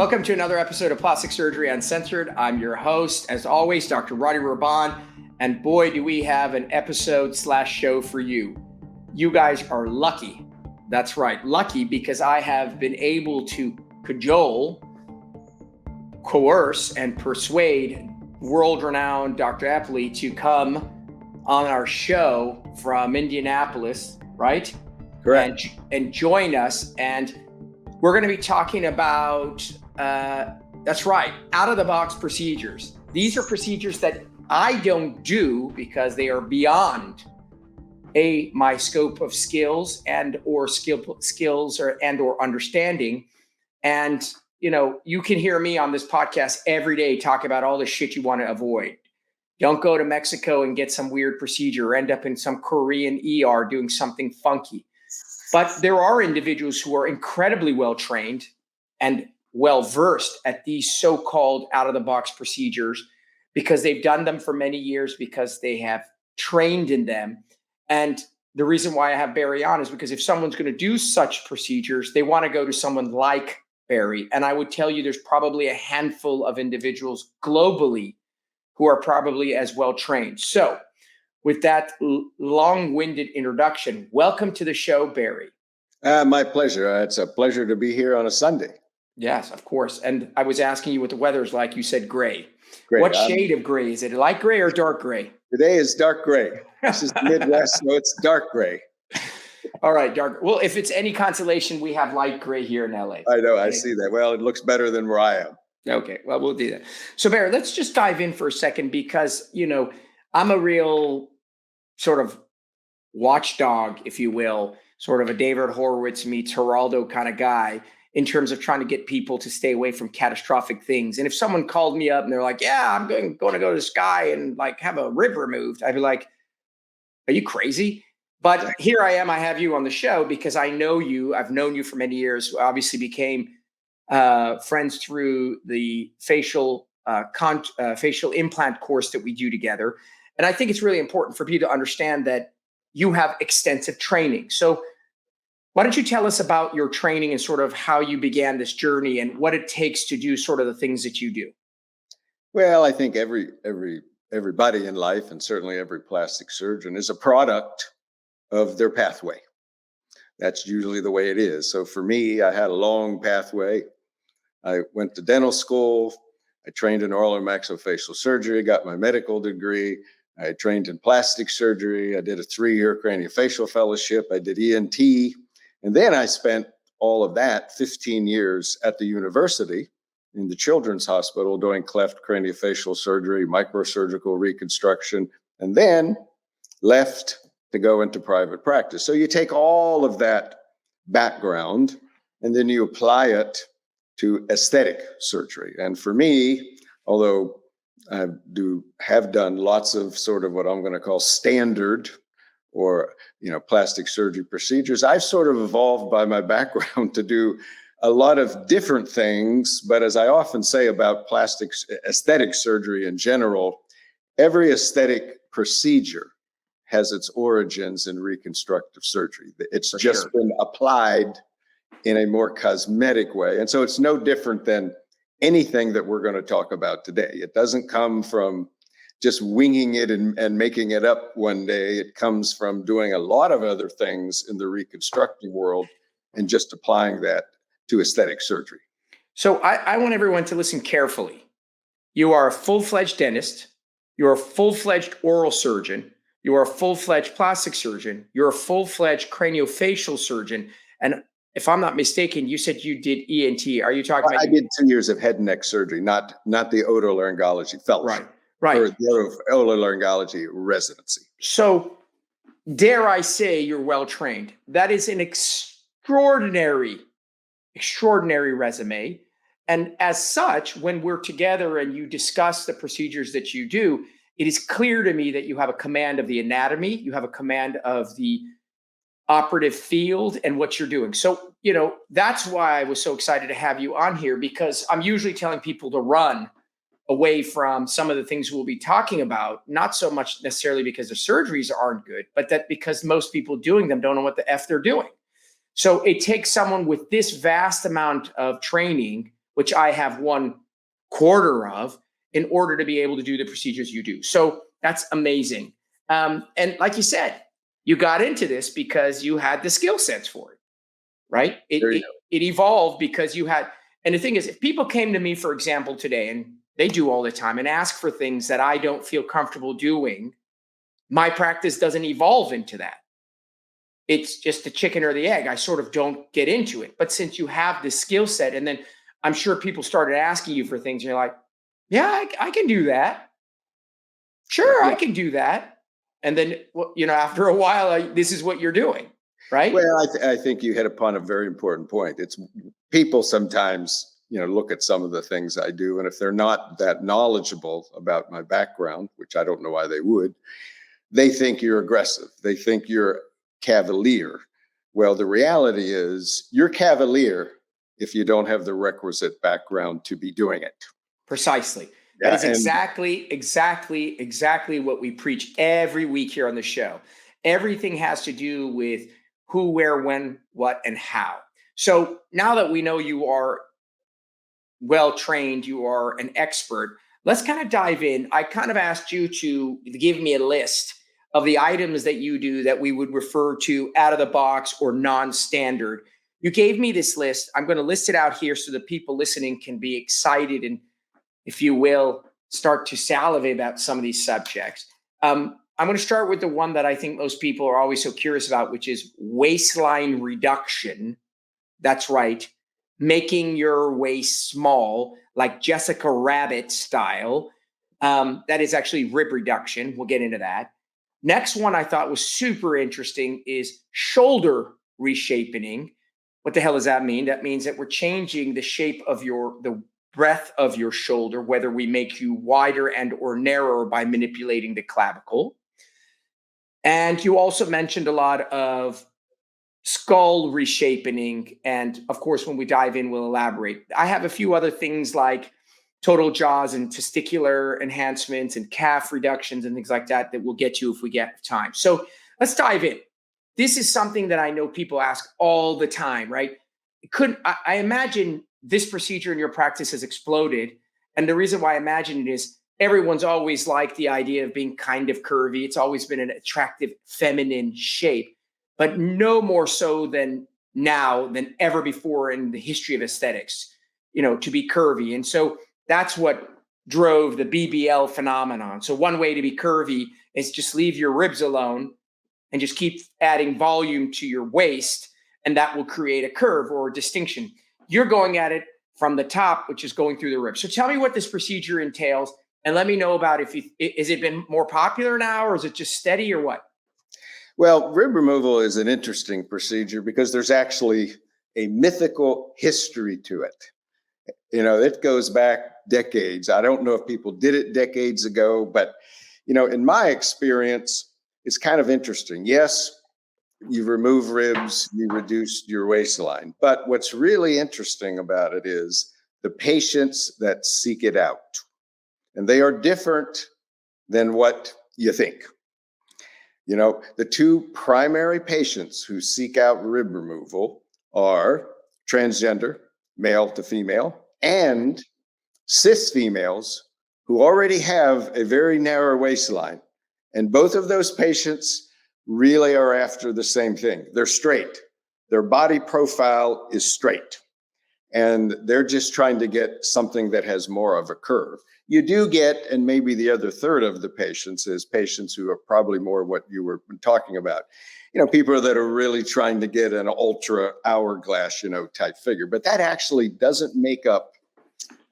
Welcome to another episode of Plastic Surgery Uncensored. I'm your host, as always, Dr. Rahban, and boy, do we have an episode/show for you. You guys are lucky. That's right, lucky, because I have been able to cajole, coerce, and persuade world-renowned Dr. Beverly to come on our show from Indianapolis, right? Correct. And join us. And we're going to be talking about, that's right, out-of-the-box procedures. These are procedures that I don't do because they are beyond my scope of skills and or understanding. And you can hear me on this podcast every day talk about all the shit you want to avoid. Don't go to Mexico and get some weird procedure or end up in some Korean ER doing something funky. But there are individuals who are incredibly well trained and well versed at these so-called out-of-the-box procedures because they've done them for many years, because they have trained in them. And the reason why I have Barry on is because if someone's going to do such procedures, they want to go to someone like Barry. And I would tell you there's probably a handful of individuals globally who are probably as well trained. So with that long-winded introduction, welcome to the show, Barry. My pleasure. It's a pleasure to be here on a Sunday. Yes, of course. And I was asking you what the weather's like. You said gray. Gray. What shade of gray? Is it light gray or dark gray? Today is dark gray. This is the Midwest, so it's dark gray. All right, dark. Well, if it's any consolation, we have light gray here in LA. I know. Okay. I see that. Well, it looks better than where I am. Okay. Well, we'll do that. So, Barry, let's just dive in for a second because, I'm a real sort of watchdog, if you will, sort of a David Horowitz meets Geraldo kind of guy in terms of trying to get people to stay away from catastrophic things. And if someone called me up and they're like, yeah, I'm going to go to the sky and like have a rib removed, I'd be like, are you crazy? But here I am. I have you on the show because I know you. I've known you for many years. Obviously became friends through the facial implant course that we do together. And I think it's really important for people to understand that you have extensive training. So why don't you tell us about your training and sort of how you began this journey and what it takes to do sort of the things that you do? Well, I think everybody in life, and certainly every plastic surgeon, is a product of their pathway. That's usually the way it is. So for me, I had a long pathway. I went to dental school. I trained in oral and maxillofacial surgery, got my medical degree. I trained in plastic surgery. I did a 3-year craniofacial fellowship. I did ENT. And then I spent all of that 15 years at the university in the Children's Hospital doing cleft craniofacial surgery, microsurgical reconstruction, and then left to go into private practice. So you take all of that background and then you apply it to aesthetic surgery. And for me, although I have done lots of sort of what I'm going to call standard or, plastic surgery procedures, I've sort of evolved by my background to do a lot of different things. But as I often say about aesthetic surgery in general, every aesthetic procedure has its origins in reconstructive surgery. It's just been applied in a more cosmetic way. And so it's no different than anything that we're going to talk about today. It doesn't come from just winging it and making it up one day. It comes from doing a lot of other things in the reconstructive world and just applying that to aesthetic surgery. So I want everyone to listen carefully. You are a full-fledged dentist. You're a full-fledged oral surgeon. You are a full-fledged plastic surgeon. You're a full-fledged craniofacial surgeon. And if I'm not mistaken, you said you did ENT. Are you talking about? I did 2 years of head and neck surgery, not the otolaryngology fellowship. Right. Or the otolaryngology residency. So dare I say you're well trained. That is an extraordinary resume. And as such, when we're together and you discuss the procedures that you do, it is clear to me that you have a command of the anatomy, you have a command of the operative field and what you're doing. So, that's why I was so excited to have you on here, because I'm usually telling people to run away from some of the things we'll be talking about, not so much necessarily because the surgeries aren't good, but that because most people doing them don't know what the F they're doing. So it takes someone with this vast amount of training which I have 1/4 of, in order to be able to do the procedures you do. So that's amazing. And like you said, you got into this because you had the skill sets for it, right? There you go. It evolved because you had. And the thing is, if people came to me, for example, today, and they do all the time, and ask for things that I don't feel comfortable doing, my practice doesn't evolve into that. It's just the chicken or the egg. I sort of don't get into it. But since you have the skill set, and then I'm sure people started asking you for things, and you're like, yeah, I can do that. Sure, I Yeah. can do that. And then, after a while, this is what you're doing, right? Well, I think you hit upon a very important point. It's people sometimes, look at some of the things I do, and if they're not that knowledgeable about my background, which I don't know why they would, they think you're aggressive. They think you're cavalier. Well, the reality is you're cavalier if you don't have the requisite background to be doing it. Precisely. That Yeah, is exactly what we preach every week here on the show. Everything has to do with who, where, when, what, and how. So now that we know you are well trained, you are an expert, let's kind of dive in. I kind of asked you to give me a list of the items that you do that we would refer to out of the box or non-standard. You gave me this list. I'm going to list it out here so the people listening can be excited and, if you will, start to salivate about some of these subjects. I'm going to start with the one that I think most people are always so curious about, which is waistline reduction. That's right. Making your waist small, like Jessica Rabbit style. That is actually rib reduction. We'll get into that. Next one I thought was super interesting is shoulder reshaping. What the hell does that mean? That means that we're changing the shape of the breadth of your shoulder, whether we make you wider and or narrower by manipulating the clavicle. And you also mentioned a lot of skull reshaping. And of course, when we dive in, we'll elaborate. I have a few other things like total jaws and testicular enhancements and calf reductions and things like that we'll get to if we get time. So let's dive in. This is something that I know people ask all the time, right? I imagine this procedure in your practice has exploded. And the reason why I imagine it is everyone's always liked the idea of being kind of curvy. It's always been an attractive feminine shape, but no more so than now than ever before in the history of aesthetics, to be curvy. And so that's what drove the BBL phenomenon. So one way to be curvy is just leave your ribs alone and just keep adding volume to your waist, and that will create a curve or a distinction. You're going at it from the top, which is going through the ribs. So tell me what this procedure entails, and let me know about is it been more popular now, or is it just steady, or what? Well, rib removal is an interesting procedure because there's actually a mythical history to it. It goes back decades. I don't know if people did it decades ago, but, in my experience, it's kind of interesting. Yes, you remove ribs, you reduce your waistline. But what's really interesting about it is the patients that seek it out. And they are different than what you think. The two primary patients who seek out rib removal are transgender, male to female, and cis females who already have a very narrow waistline. And both of those patients really are after the same thing. They're straight. Their body profile is straight. And they're just trying to get something that has more of a curve. You do get, and maybe the other third of the patients is patients who are probably more what you were talking about. People that are really trying to get an ultra hourglass, type figure. But that actually doesn't make up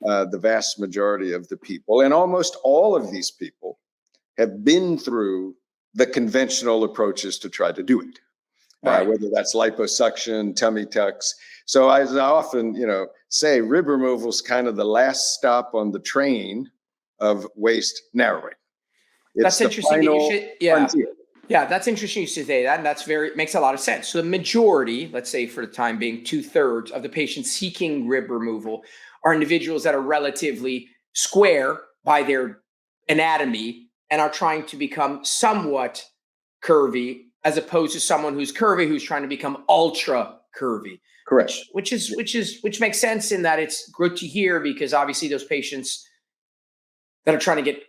the vast majority of the people. And almost all of these people have been through the conventional approaches to try to do it, Right. Whether that's liposuction, tummy tucks. So as I often, say, rib removal is kind of the last stop on the train of waist narrowing. That's interesting that you should, yeah. frontier. Yeah, that's interesting you should say that. And makes a lot of sense. So the majority, let's say for the time being, 2/3 of the patients seeking rib removal are individuals that are relatively square by their anatomy and are trying to become somewhat curvy, as opposed to someone who's curvy who's trying to become ultra curvy. Correct. Which makes sense in that it's good to hear, because obviously those patients that are trying to get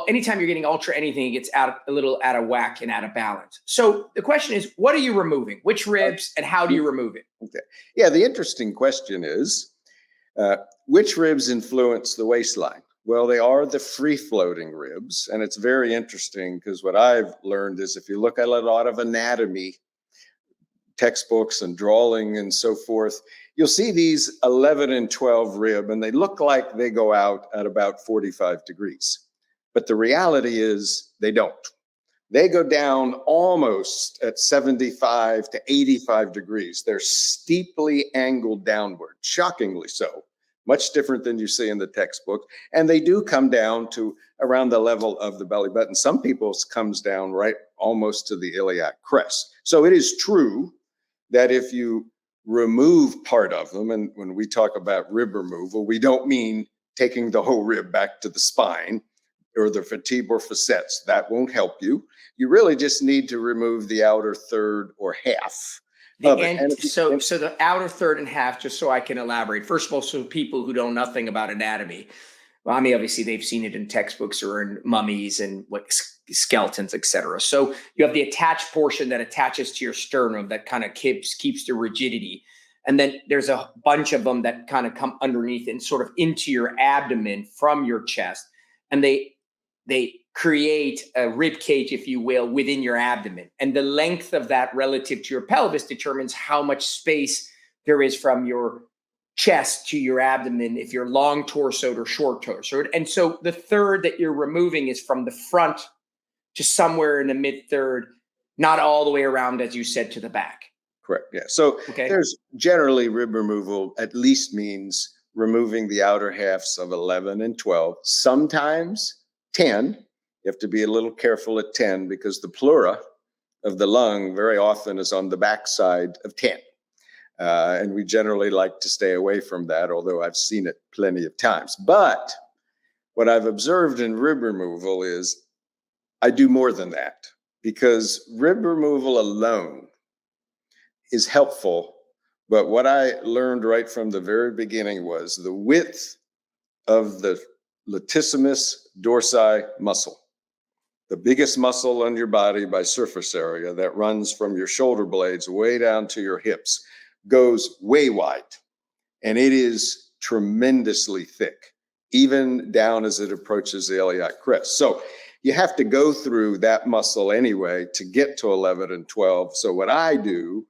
anytime you're getting ultra anything, it gets a little out of whack and out of balance. So the question is, what are you removing? Which ribs, and how do you remove it? Okay. Yeah, the interesting question is, which ribs influence the waistline? Well, they are the free-floating ribs, and it's very interesting because what I've learned is if you look at a lot of anatomy textbooks and drawing and so forth, you'll see these 11 and 12 rib, and they look like they go out at about 45 degrees. But the reality is they don't. They go down almost at 75 to 85 degrees. They're steeply angled downward, shockingly so, much different than you see in the textbook. And they do come down to around the level of the belly button. Some people's comes down right almost to the iliac crest. So it is true that if you remove part of them, and when we talk about rib removal, we don't mean taking the whole rib back to the spine or the vertebral facets. That won't help you. You really just need to remove the outer third or half of it. So the outer third and half, just so I can elaborate. First of all, so people who know nothing about anatomy, well, I mean, obviously they've seen it in textbooks or in mummies and what skeletons, etc. So you have the attached portion that attaches to your sternum that kind of keeps the rigidity. And then there's a bunch of them that kind of come underneath and sort of into your abdomen from your chest. And they create a rib cage, if you will, within your abdomen. And the length of that relative to your pelvis determines how much space there is from your chest to your abdomen, if you're long torsoed or short torsoed. And so the third that you're removing is from the front to somewhere in the mid third, not all the way around, as you said, to the back. Correct. Yeah. So there's generally rib removal at least means removing the outer halves of 11 and 12, sometimes 10. You have to be a little careful at 10 because the pleura of the lung very often is on the backside of 10. And we generally like to stay away from that, although I've seen it plenty of times. But what I've observed in rib removal is I do more than that, because rib removal alone is helpful. But what I learned right from the very beginning was the width of the latissimus dorsi muscle, the biggest muscle on your body by surface area that runs from your shoulder blades way down to your hips, goes way wide, and it is tremendously thick, even down as it approaches the iliac crest. So you have to go through that muscle anyway to get to 11 and 12. So what I do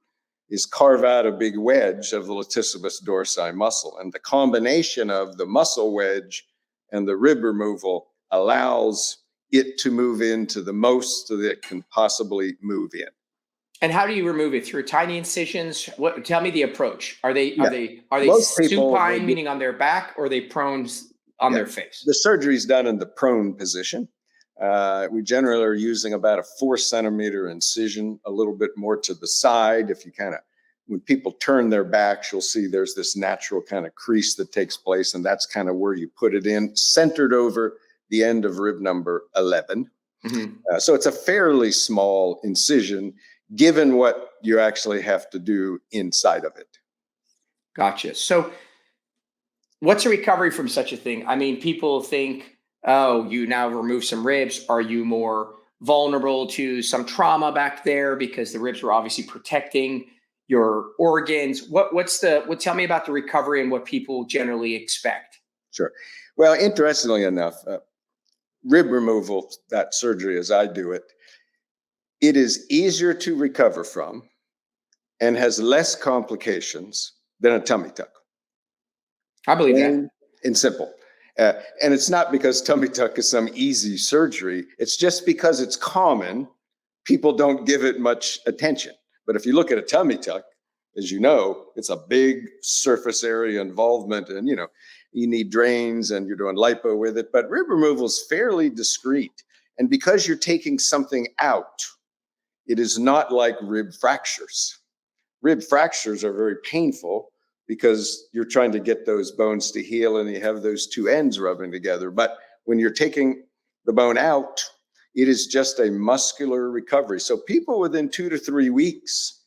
is carve out a big wedge of the latissimus dorsi muscle, and the combination of the muscle wedge and the rib removal allows it to move into the most that it can possibly move in. And how do you remove it? Through tiny incisions? Tell me the approach. Are they supine, meaning on their back, or are they prone on their face? The surgery is done in the prone position. We generally are using about a 4 centimeter incision, a little bit more to the side. If you when people turn their backs, you'll see there's this natural kind of crease that takes place, and that's kind of where you put it in, centered over the end of rib number 11. Mm-hmm. So it's a fairly small incision, given what you actually have to do inside of it. Gotcha. So what's a recovery from such a thing? I mean, people think, oh, you now remove some ribs. Are you more vulnerable to some trauma back there because the ribs were obviously protecting your organs? Tell me about the recovery and what people generally expect. Sure. Well, interestingly enough, rib removal, that surgery as I do it, it is easier to recover from and has less complications than a tummy tuck. I believe that. And simple. And it's not because tummy tuck is some easy surgery. It's just because it's common. People don't give it much attention. But if you look at a tummy tuck, as you know, it's a big surface area involvement, and you need drains and you're doing lipo with it. But rib removal is fairly discreet. And because you're taking something out, it is not like rib fractures. Rib fractures are very painful because you're trying to get those bones to heal and you have those two ends rubbing together. But when you're taking the bone out, it is just a muscular recovery. So people within 2 to 3 weeks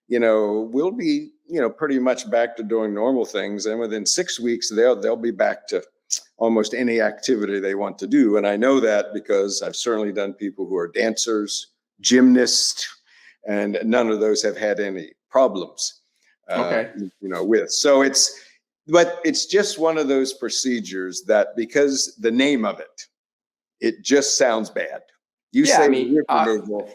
we'll be, pretty much back to doing normal things. And within 6 weeks, they'll be back to almost any activity they want to do. And I know that because I've certainly done people who are dancers, gymnasts, and none of those have had any problems, Okay. with. So but it's just one of those procedures that, because the name of it just sounds bad. You Yeah, say I mean, rip removal.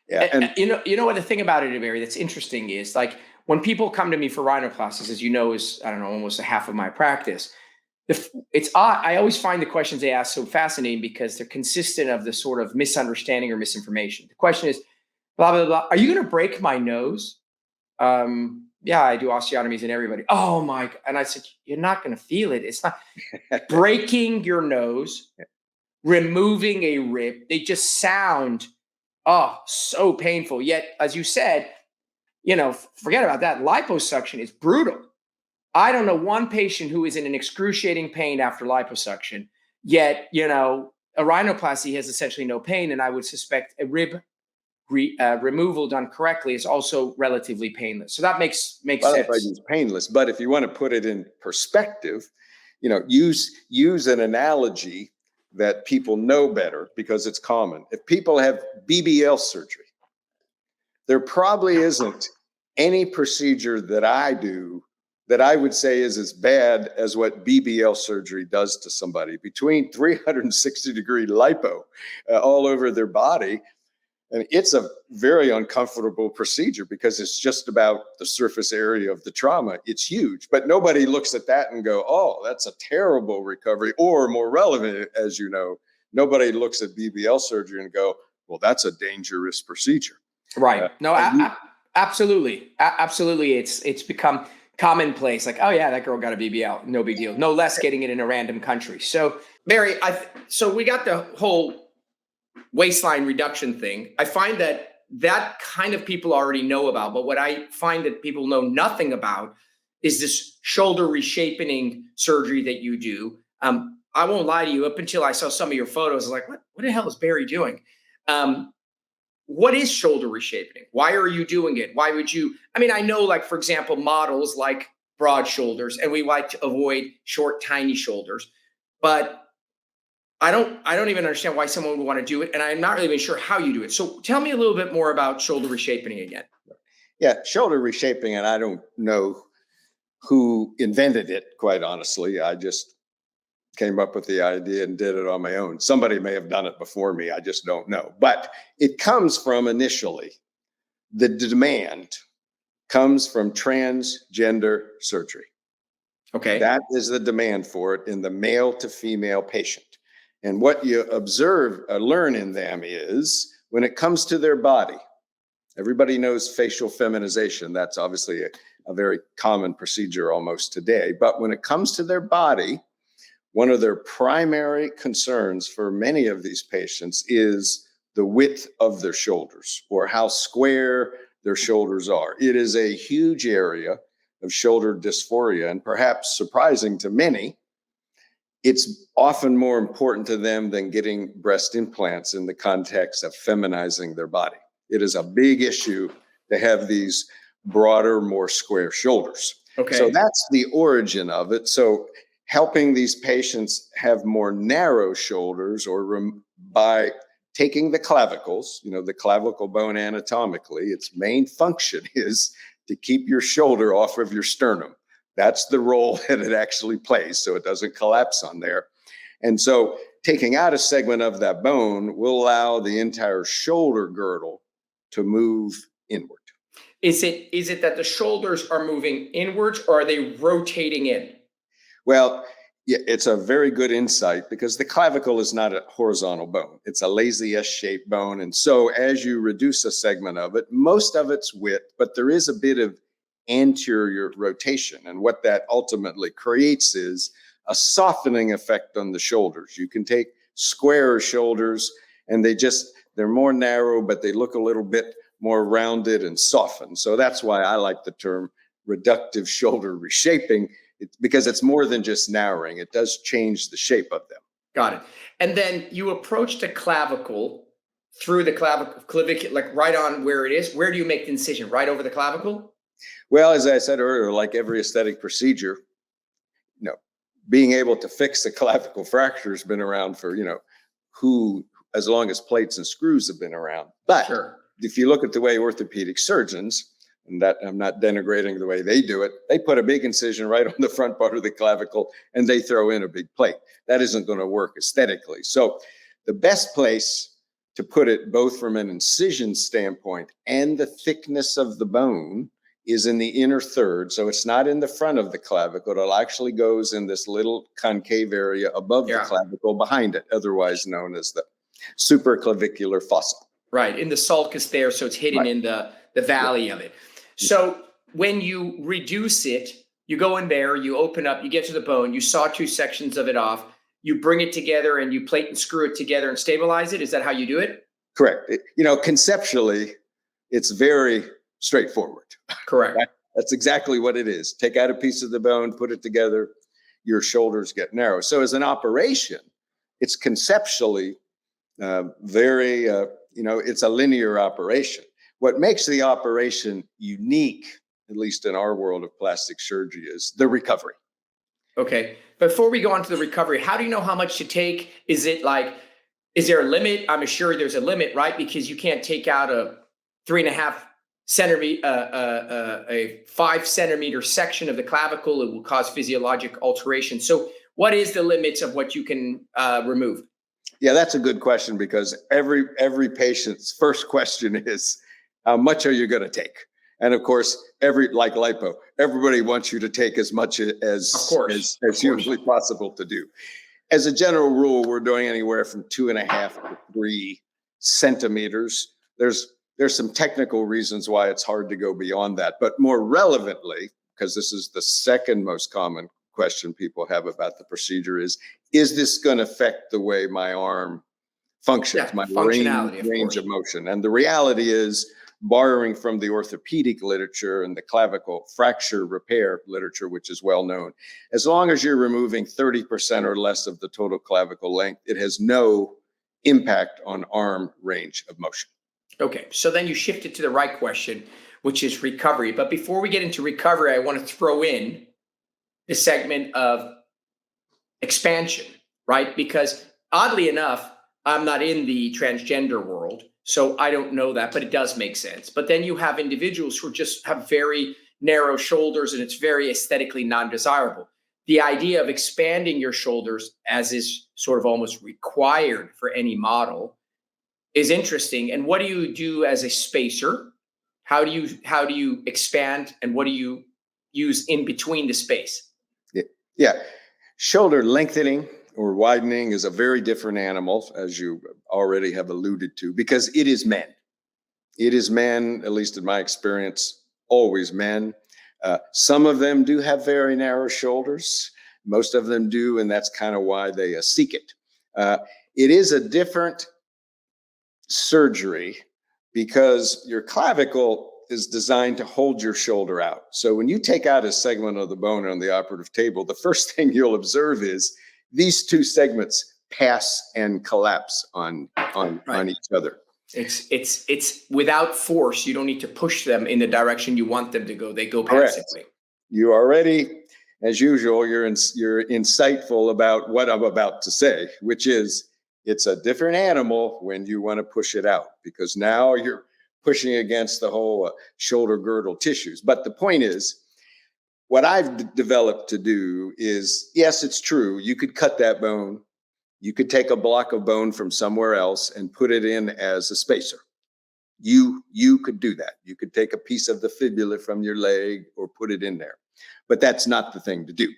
Yeah. And you know what the thing about it, Barry, that's interesting is like when people come to me for rhinoplasties, as you know, is I don't know, almost a half of my practice. It's odd. I always find the questions they ask so fascinating because they're consistent of the sort of misunderstanding or misinformation. The question is, blah blah blah. Are you going to break my nose? Yeah, I do osteotomies in everybody. Oh my! And I said, you're not going to feel it. It's not breaking your nose, removing a rib. They just sound so painful. Yet, as you said, forget about that. Liposuction is brutal. I don't know one patient who is in an excruciating pain after liposuction. Yet, a rhinoplasty has essentially no pain, and I would suspect a rib removal done correctly is also relatively painless. So that makes sense. It's painless. But if you want to put it in perspective, use an analogy that people know better because it's common. If people have BBL surgery, there probably isn't any procedure that I do that I would say is as bad as what BBL surgery does to somebody. Between 360-degree lipo all over their body, and it's a very uncomfortable procedure because it's just about the surface area of the trauma. It's huge, but nobody looks at that and go, oh, that's a terrible recovery. Or more relevant, as you know, nobody looks at BBL surgery and go, well, that's a dangerous procedure. Right. No, absolutely. Absolutely. It's become commonplace. Like, oh yeah, that girl got a BBL. No big deal. No less getting it in a random country. So Barry, so we got the whole waistline reduction thing. I find that kind of people already know about, but what I find that people know nothing about is this shoulder reshaping surgery that you do. I won't lie to you, up until I saw some of your photos, I was like, what the hell is Barry doing? What is shoulder reshaping? Why are you doing it? Why would you? I mean, I know, like, for example, models like broad shoulders, and we like to avoid short, tiny shoulders, but I don't even understand why someone would want to do it. And I'm not really even sure how you do it. So tell me a little bit more about shoulder reshaping again. Yeah, shoulder reshaping, and I don't know who invented it, quite honestly. I just came up with the idea and did it on my own. Somebody may have done it before me. I just don't know. But it comes from, initially, the demand comes from transgender surgery. Okay. That is the demand for it in the male to female patient. And what you learn in them is when it comes to their body, everybody knows facial feminization. That's obviously a very common procedure almost today. But when it comes to their body, one of their primary concerns for many of these patients is the width of their shoulders, or how square their shoulders are. It is a huge area of shoulder dysphoria, and perhaps surprising to many, it's often more important to them than getting breast implants in the context of feminizing their body. It is a big issue to have these broader, more square shoulders. Okay. So that's the origin of it. So helping these patients have more narrow shoulders, or by taking the clavicles, the clavicle bone anatomically, its main function is to keep your shoulder off of your sternum. That's the role that it actually plays, so it doesn't collapse on there. And so taking out a segment of that bone will allow the entire shoulder girdle to move inward. Is it that the shoulders are moving inwards, or are they rotating in? Well, yeah, it's a very good insight, because the clavicle is not a horizontal bone. It's a lazy S-shaped bone. And so as you reduce a segment of it, most of it's width, but there is a bit of anterior rotation. And what that ultimately creates is a softening effect on the shoulders. You can take squarer shoulders and they're more narrow, but they look a little bit more rounded and softened. So that's why I like the term reductive shoulder reshaping, because it's more than just narrowing. It does change the shape of them. Got it. And then you approach the clavicle through the clavicle, like right on where it is? Where do you make the incision? Right over the clavicle? Well, as I said earlier, like every aesthetic procedure, being able to fix a clavicle fracture has been around for, who, as long as plates and screws have been around. But Sure. if you look at the way orthopedic surgeons, and that I'm not denigrating the way they do it, they put a big incision right on the front part of the clavicle and they throw in a big plate. That isn't going to work aesthetically. So the best place to put it, both from an incision standpoint and the thickness of the bone, is in the inner third. So it's not in the front of the clavicle. It actually goes in this little concave area above the clavicle behind it, otherwise known as the supraclavicular fossa. Right, in the sulcus there, so it's hidden in the valley of it. So when you reduce it, you go in there, you open up, you get to the bone, you saw two sections of it off, you bring it together and you plate and screw it together and stabilize it. Is that how you do it? Correct. Conceptually, it's very straightforward. Correct. That's exactly what it is. Take out a piece of the bone, put it together, your shoulders get narrow. So as an operation, it's conceptually very, it's a linear operation. What makes the operation unique, at least in our world of plastic surgery, is the recovery. Okay. Before we go on to the recovery, how do you know how much to take? Is there a limit? I'm sure there's a limit, right? Because you can't take out a 3.5 centimeter, a 5 centimeter section of the clavicle. It will cause physiologic alteration. So what is the limits of what you can remove? Yeah, that's a good question, because every patient's first question is, how much are you going to take? And of course, like lipo, everybody wants you to take as much as humanly possible to do. As a general rule, we're doing anywhere from 2.5 to 3 centimeters. There's some technical reasons why it's hard to go beyond that, but more relevantly, because this is the second most common question people have about the procedure, is this going to affect the way my arm functions, my range of motion? And the reality is, borrowing from the orthopedic literature and the clavicle fracture repair literature, which is well known, as long as you're removing 30% or less of the total clavicle length, it has no impact on arm range of motion. Okay, so then you shifted to the right question, which is recovery. But before we get into recovery, I want to throw in the segment of expansion, right? Because oddly enough, I'm not in the transgender world, so I don't know that, but it does make sense. But then you have individuals who just have very narrow shoulders and it's very aesthetically non-desirable. The idea of expanding your shoulders, as is sort of almost required for any model, is interesting. And what do you do as a spacer? How do you expand, and what do you use in between the space? Yeah. Shoulder lengthening or widening is a very different animal, as you already have alluded to, because it is men. It is men, at least in my experience, always men. Some of them do have very narrow shoulders. Most of them do, and that's kind of why they seek it. It is a different surgery because your clavicle is designed to hold your shoulder out. So when you take out a segment of the bone on the operative table, the first thing you'll observe is these two segments pass and collapse on each other. It's without force. You don't need to push them in the direction you want them to go. They go passively. You already, as usual, you're insightful about what I'm about to say, which is it's a different animal when you want to push it out, because now you're pushing against the whole shoulder girdle tissues. But the point is, what I've developed to do is, yes, it's true. You could cut that bone. You could take a block of bone from somewhere else and put it in as a spacer. You could do that. You could take a piece of the fibula from your leg or put it in there. But that's not the thing to do,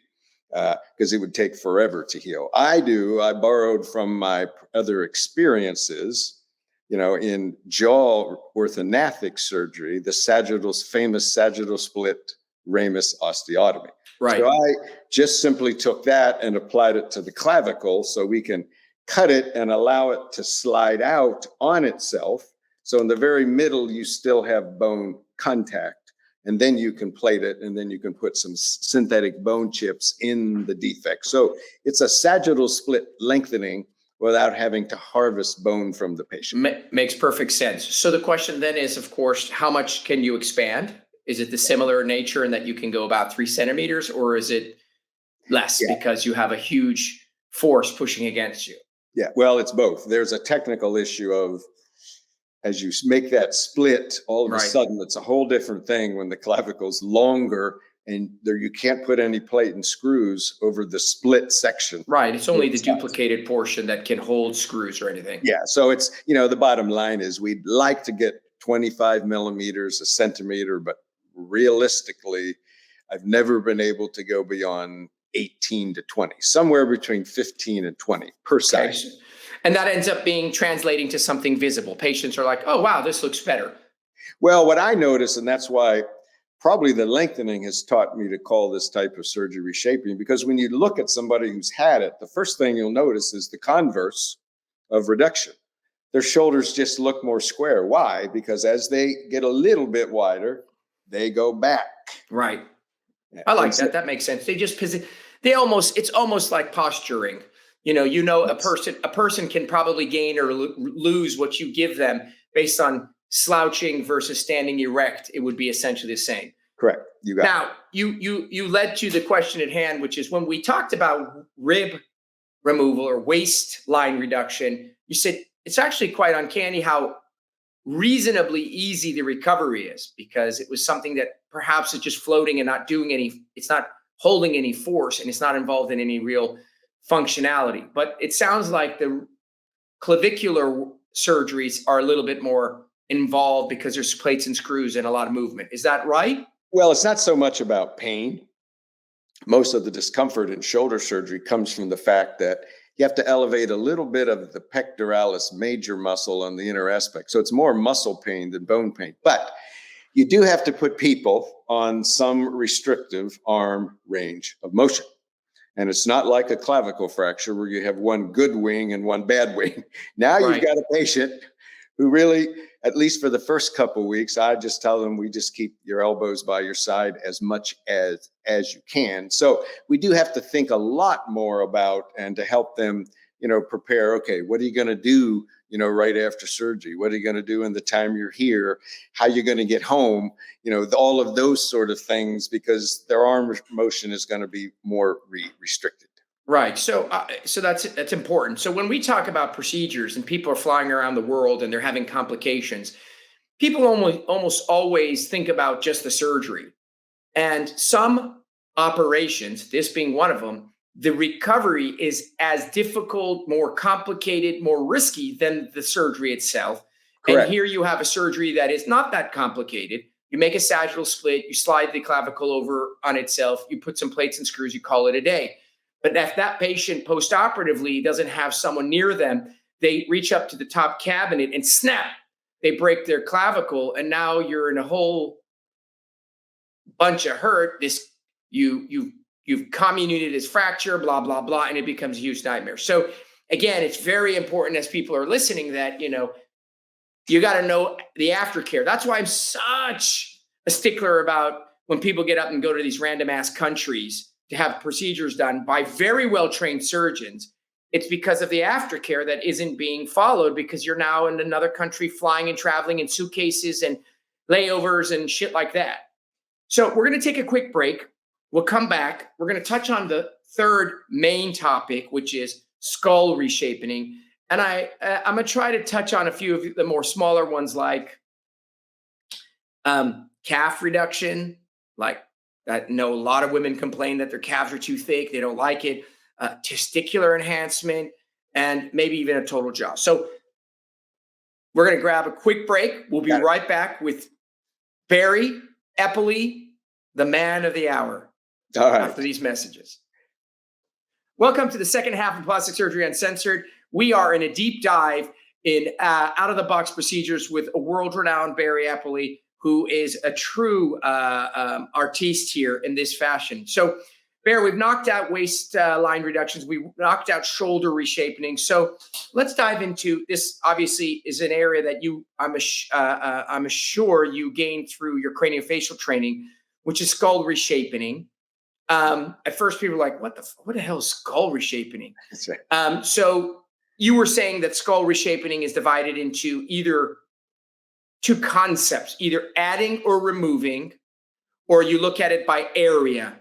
because it would take forever to heal. I borrowed from my other experiences, in jaw orthognathic surgery, the famous sagittal split ramus osteotomy. Right. So I just simply took that and applied it to the clavicle so we can cut it and allow it to slide out on itself. So in the very middle, you still have bone contact, and then you can plate it, and then you can put some synthetic bone chips in the defect. So it's a sagittal split lengthening without having to harvest bone from the patient. Makes perfect sense. So the question then is, of course, how much can you expand? Is it the similar nature in that you can go about 3 centimeters, or is it less Yeah. because you have a huge force pushing against you? Yeah, well, it's both. There's a technical issue of, as you make that split, all of a Right. sudden it's a whole different thing when the clavicle's longer and there you can't put any plate and screws over the split section. Right. It's only the duplicated portion that can hold screws or anything. Yeah. So it's, the bottom line is we'd like to get 25 millimeters, a centimeter, but realistically, I've never been able to go beyond 18 to 20, somewhere between 15 and 20 per side. Okay. And that ends up being translating to something visible. Patients are like, oh, wow, this looks better. Well, what I notice, and that's why probably the lengthening has taught me to call this type of surgery reshaping, because when you look at somebody who's had it, the first thing you'll notice is the converse of reduction. Their shoulders just look more square. Why? Because as they get a little bit wider, they go back. Right. I like that. That makes sense. It's almost like posturing. A person can probably gain or lose what you give them based on slouching versus standing erect. It would be essentially the same. Correct. You got now, you led to the question at hand, which is when we talked about rib removal or waistline reduction, you said it's actually quite uncanny how reasonably easy the recovery is, because it was something that perhaps is just floating and not doing it's not holding any force, and it's not involved in any real functionality. But it sounds like the clavicular surgeries are a little bit more involved because there's plates and screws and a lot of movement. Is that right? Well, it's not so much about pain. Most of the discomfort in shoulder surgery comes from the fact that you have to elevate a little bit of the pectoralis major muscle on the inner aspect. So it's more muscle pain than bone pain. But you do have to put people on some restrictive arm range of motion. And it's not like a clavicle fracture where you have one good wing and one bad wing. Now you've got a patient who really, at least for the first couple of weeks, I just tell them we just keep your elbows by your side as much as you can. So we do have to think a lot more about, and to help them, prepare, okay, what are you going to do, right after surgery? What are you going to do in the time you're here? How you're going to get home? All of those sort of things, because their arm motion is going to be more restricted. Right. So that's important. So when we talk about procedures and people are flying around the world and they're having complications, people almost always think about just the surgery. And some operations, this being one of them, the recovery is as difficult, more complicated, more risky than the surgery itself. Correct. And here you have a surgery that is not that complicated. You make a sagittal split, you slide the clavicle over on itself, you put some plates and screws, you call it a day. But if that patient post-operatively doesn't have someone near them, they reach up to the top cabinet and snap, they break their clavicle, and now you're in a whole bunch of hurt. You've comminuted as fracture, blah, blah, blah, and it becomes a huge nightmare. So again, it's very important as people are listening that, you got to know the aftercare. That's why I'm such a stickler about when people get up and go to these random ass countries to have procedures done by very well-trained surgeons. It's because of the aftercare that isn't being followed, because you're now in another country flying and traveling in suitcases and layovers and shit like that. So we're going to take a quick break. We'll come back. We're going to touch on the third main topic, which is skull reshaping. And I'm going to try to touch on a few of the more smaller ones, like calf reduction. Like, I know a lot of women complain that their calves are too thick. They don't like it. Testicular enhancement, and maybe even a total jaw. So we're going to grab a quick break. We'll be right back with Barry Eppley, the man of the hour. All right. After these messages. Welcome to the second half of Plastic Surgery Uncensored. We are in a deep dive in out-of-the-box procedures with a world-renowned Barry Eppley, who is a true artiste here in this fashion. So, Barry, we've knocked out waistline reductions. We knocked out shoulder reshaping. So let's dive into this. Obviously, is an area that I'm sure you gained through your craniofacial training, which is skull reshaping. At first, people were like, "What the hell is skull reshaping?" That's right. So you were saying that skull reshaping is divided into either two concepts, either adding or removing, or you look at it by area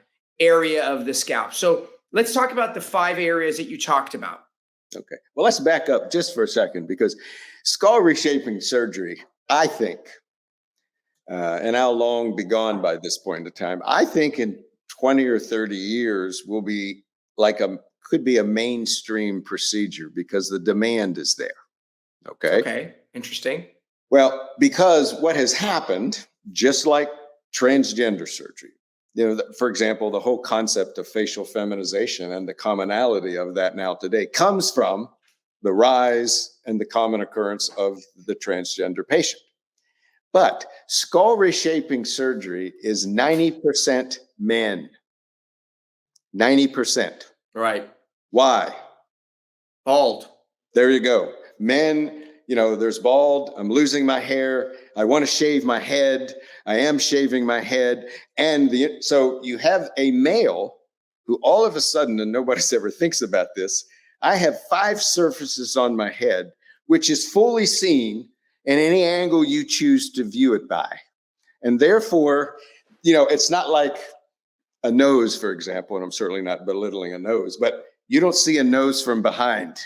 of the scalp. So let's talk about the 5 areas that you talked about. Okay. Well, let's back up just for a second, because skull reshaping surgery, I think, and I'll long be gone by this point in time, I think in 20 or 30 years will be could be a mainstream procedure because the demand is there. Okay. Okay. Interesting. Well, because what has happened, just like transgender surgery, for example, the whole concept of facial feminization and the commonality of that now today comes from the rise and the common occurrence of the transgender patient. But skull reshaping surgery is 90% men. 90%. Right. Why? Bald. There you go. Men, there's bald. I'm losing my hair. I want to shave my head. I am shaving my head. And so you have a male who all of a sudden, and nobody ever thinks about this, I have 5 surfaces on my head, which is fully seen in any angle you choose to view it by. And therefore, it's not like a nose, for example, and I'm certainly not belittling a nose, but you don't see a nose from behind.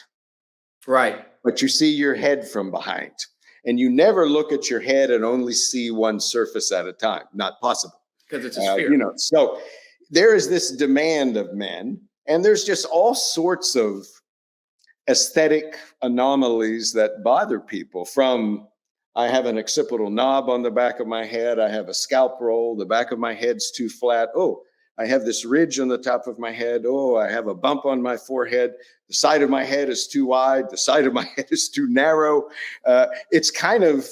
Right. But you see your head from behind. And you never look at your head and only see one surface at a time. Not possible. Because it's a sphere. So there is this demand of men, and there's just all sorts of aesthetic anomalies that bother people, from I have an occipital knob on the back of my head. I have a scalp roll. The back of my head's too flat. Oh, I have this ridge on the top of my head. Oh, I have a bump on my forehead. The side of my head is too wide. The side of my head is too narrow. It's kind of,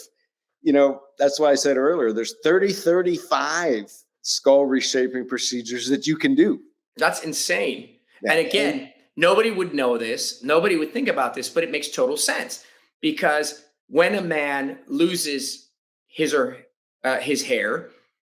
that's why I said earlier, there's 35 skull reshaping procedures that you can do. That's insane. Yeah. And again, nobody would know this. Nobody would think about this, but it makes total sense, because when a man loses his hair,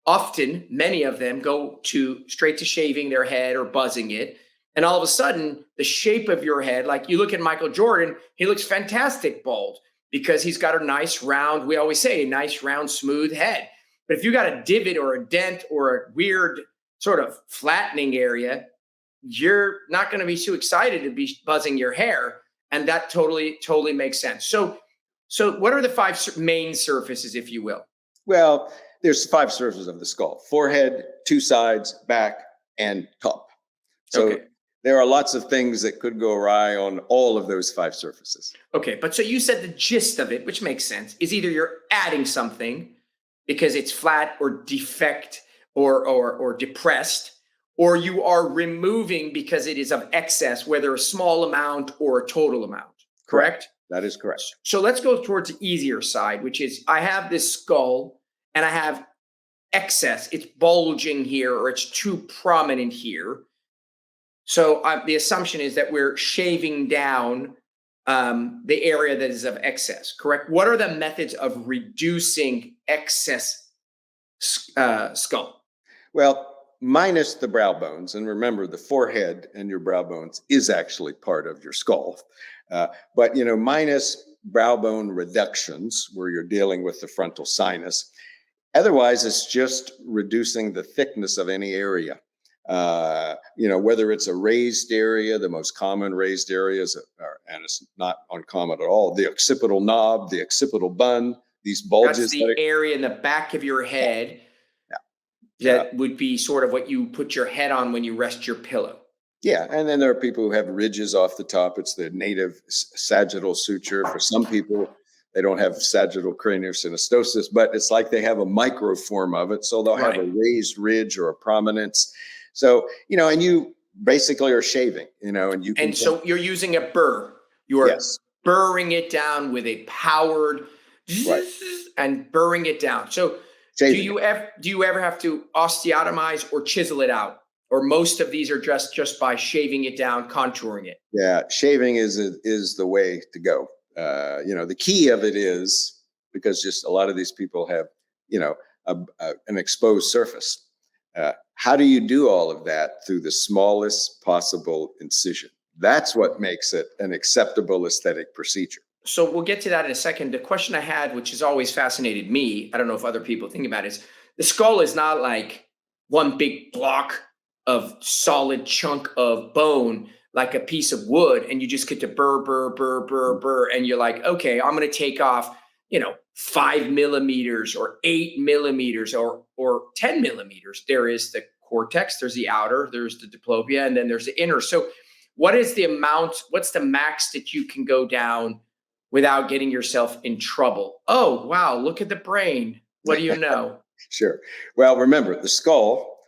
often many of them go straight to shaving their head or buzzing it. And all of a sudden, the shape of your head, like you look at Michael Jordan, he looks fantastic bald because he's got a nice round, we always say, a nice round, smooth head. But if you got a divot or a dent or a weird sort of flattening area, you're not going to be too excited to be buzzing your hair. And that totally makes sense. So what are the 5 main surfaces, if you will? Well, there's 5 surfaces of the skull: forehead, 2 sides, back, and top. So there are lots of things that could go awry on all of those 5 surfaces. Okay, but so you said the gist of it, which makes sense, is either you're adding something because it's flat or defect or depressed, or you are removing because it is of excess, whether a small amount or a total amount, correct? That is correct. So let's go towards the easier side, which is I have this skull and I have excess. It's bulging here or it's too prominent here. So the assumption is that we're shaving down the area that is of excess, correct? What are the methods of reducing excess skull? Well, minus the brow bones. And remember, the forehead and your brow bones is actually part of your skull. But, minus brow bone reductions where you're dealing with the frontal sinus. Otherwise, it's just reducing the thickness of any area. Whether it's a raised area, the most common raised areas, and it's not uncommon at all, the occipital knob, the occipital bun, these bulges. That's the area in the back of your head that would be sort of what you put your head on when you rest your pillow. Yeah, and then there are people who have ridges off the top. It's the native sagittal suture. For some people, they don't have sagittal craniosynostosis, but it's like they have a microform of it. So they'll have a raised ridge or a prominence. So, and you basically are shaving, and you can. And so you're using a burr. You are burring it down with a powered and burring it down. So shaving. Do you ever have to osteotomize or chisel it out? Or most of these are just by shaving it down, contouring it? Yeah, shaving is the way to go. The key of it is, because just a lot of these people have, an exposed surface. How do you do all of that? Through the smallest possible incision. That's what makes it an acceptable aesthetic procedure. So we'll get to that in a second. The question I had, which has always fascinated me, I don't know if other people think about it, is the skull is not like one big block of solid chunk of bone, like a piece of wood, and you just get to burr, and you're like, okay, I'm going to take off, 5 millimeters or 8 millimeters or 10 millimeters. There is the cortex, there's the outer, there's the diplopia, and then there's the inner. So what is the amount? What's the max that you can go down without getting yourself in trouble? Oh, wow, look at the brain. What do you know? Sure. Well, remember, the skull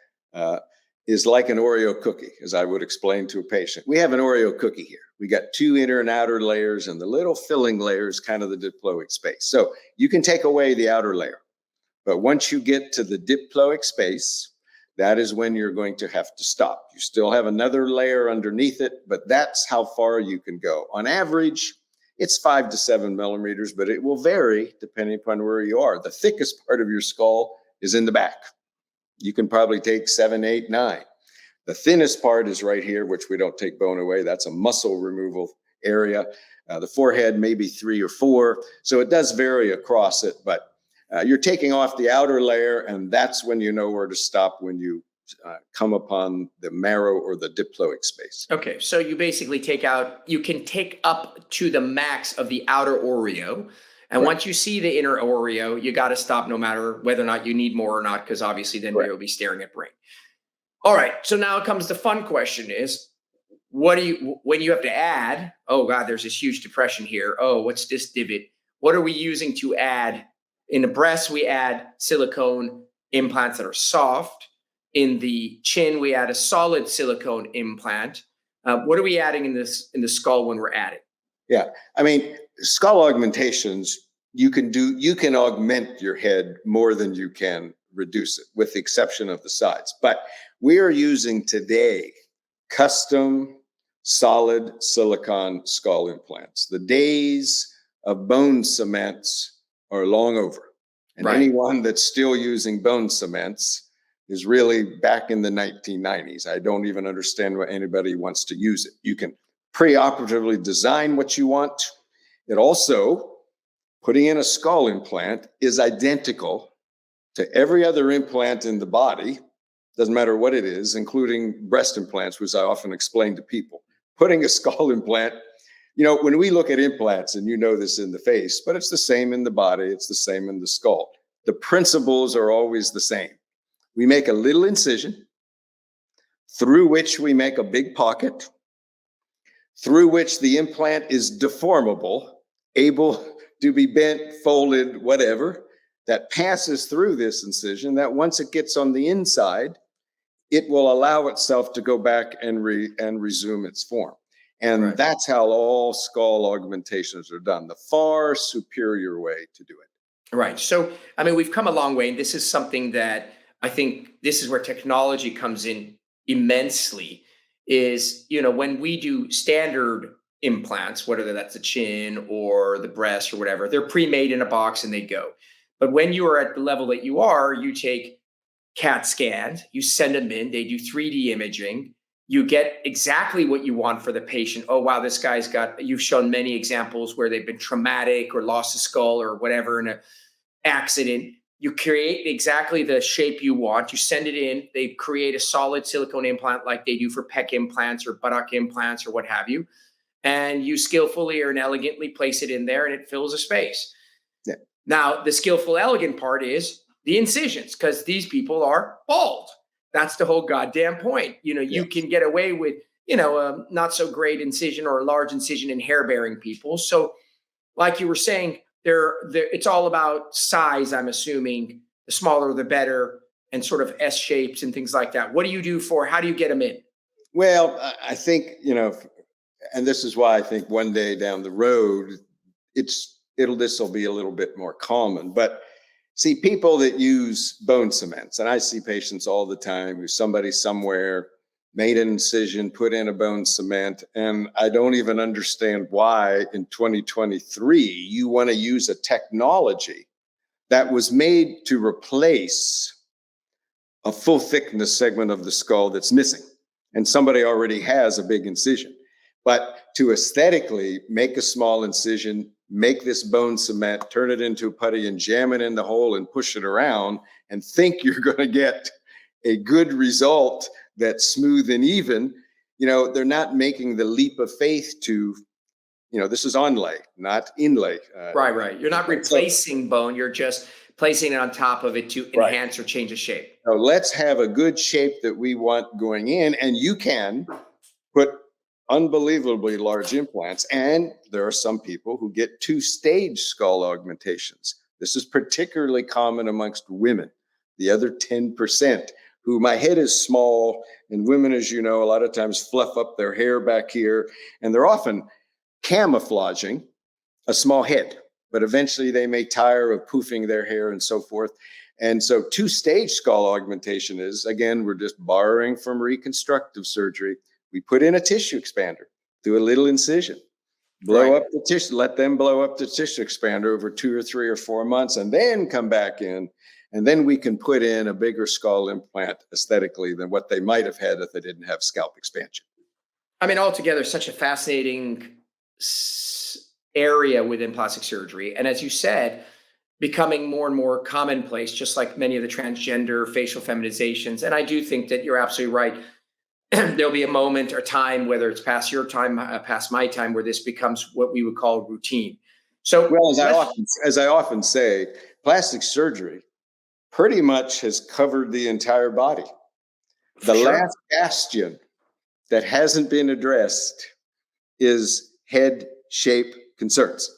is like an Oreo cookie, as I would explain to a patient. We have an Oreo cookie here. We got two inner and outer layers, and the little filling layer is kind of the diploic space. So you can take away the outer layer. But once you get to the diploic space, that is when you're going to have to stop. You still have another layer underneath it, but that's how far you can go. On average, it's 5 to 7 millimeters, but it will vary depending upon where you are. The thickest part of your skull is in the back. You can probably take 7, 8, 9. The thinnest part is right here, which we don't take bone away. That's a muscle removal area. The forehead, maybe 3 or 4. So it does vary across it, but you're taking off the outer layer, and that's when you know where to stop when you come upon the marrow or the diploic space. Okay, so you basically you can take up to the max of the outer Oreo. And Right. once you see the inner Oreo, you got to stop no matter whether or not you need more or not, because obviously then Right. you'll be staring at brain. All right, so now comes the fun question is, when you have to add, oh God, there's this huge depression here. Oh, what's this divot? What are we using to add? In the breast, we add silicone implants that are soft. In the chin, we add a solid silicone implant. What are we adding in the skull when we're adding? Yeah. I mean, skull augmentations, you can augment your head more than you can reduce it, with the exception of the sides. But we are using today custom solid silicone skull implants. The days of bone cements are long over. And Right. anyone that's still using bone cements is really back in the 1990s. I don't even understand why anybody wants to use it. You can preoperatively design what you want. It also, putting in a skull implant is identical to every other implant in the body, doesn't matter what it is, including breast implants, which I often explain to people. Putting a skull implant, when we look at implants, and you know this in the face, but it's the same in the body, it's the same in the skull. The principles are always the same. We make a little incision through which we make a big pocket, through which the implant is deformable, able to be bent, folded, whatever, that passes through this incision, that once it gets on the inside, it will allow itself to go back and resume its form. And Right. that's how all skull augmentations are done, the far superior way to do it. Right. So, I mean, we've come a long way, and this is something that I think this is where technology comes in immensely. Is, when we do standard implants, whether that's the chin or the breast or whatever, they're pre-made in a box and they go. But when you are at the level that you are, you take CAT scans, you send them in, they do 3D imaging, you get exactly what you want for the patient. Oh, wow, this guy's you've shown many examples where they've been traumatic or lost a skull or whatever in an accident. You create exactly the shape you want, you send it in, they create a solid silicone implant like they do for pec implants or buttock implants or what have you. And you skillfully and elegantly place it in there and it fills a space. Yeah. Now, the skillful, elegant part is the incisions, because these people are bald. That's the whole goddamn point. You Yes. can get away with, a not so great incision or a large incision in hair bearing people. So, like you were saying, it's all about size, I'm assuming. The smaller, the better, and sort of S shapes and things like that. What do you do how do you get them in? Well, I think, and this is why I think one day down the road, this will be a little bit more common. But see, people that use bone cements, and I see patients all the time who somebody somewhere made an incision, put in a bone cement, and I don't even understand why in 2023 you want to use a technology that was made to replace a full thickness segment of the skull that's missing, and somebody already has a big incision. But to aesthetically make a small incision, make this bone cement, turn it into putty and jam it in the hole and push it around and think you're going to get a good result that's smooth and even, they're not making the leap of faith to, this is onlay, not inlay. Right. You're not replacing bone. You're just placing it on top of it to enhance or change the shape. So let's have a good shape that we want going in, and you can put unbelievably large implants. And there are some people who get two-stage skull augmentations. This is particularly common amongst women, the other 10%, who my head is small, and women, as you know, a lot of times fluff up their hair back here, and they're often camouflaging a small head, but eventually they may tire of poofing their hair and so forth. And so two-stage skull augmentation is, again, we're just borrowing from reconstructive surgery. We put in a tissue expander, do a little incision, blow up the tissue, let them blow up the tissue expander over 2 or 3 or 4 months, and then come back in. And then we can put in a bigger skull implant aesthetically than what they might have had if they didn't have scalp expansion. I mean, altogether, such a fascinating area within plastic surgery. And as you said, becoming more and more commonplace, just like many of the transgender facial feminizations. And I do think that you're absolutely right. There'll be a moment or time, whether it's past your time, past my time, where this becomes what we would call routine. So, well, as I often say, plastic surgery pretty much has covered the entire body. The last bastion that hasn't been addressed is head shape concerns.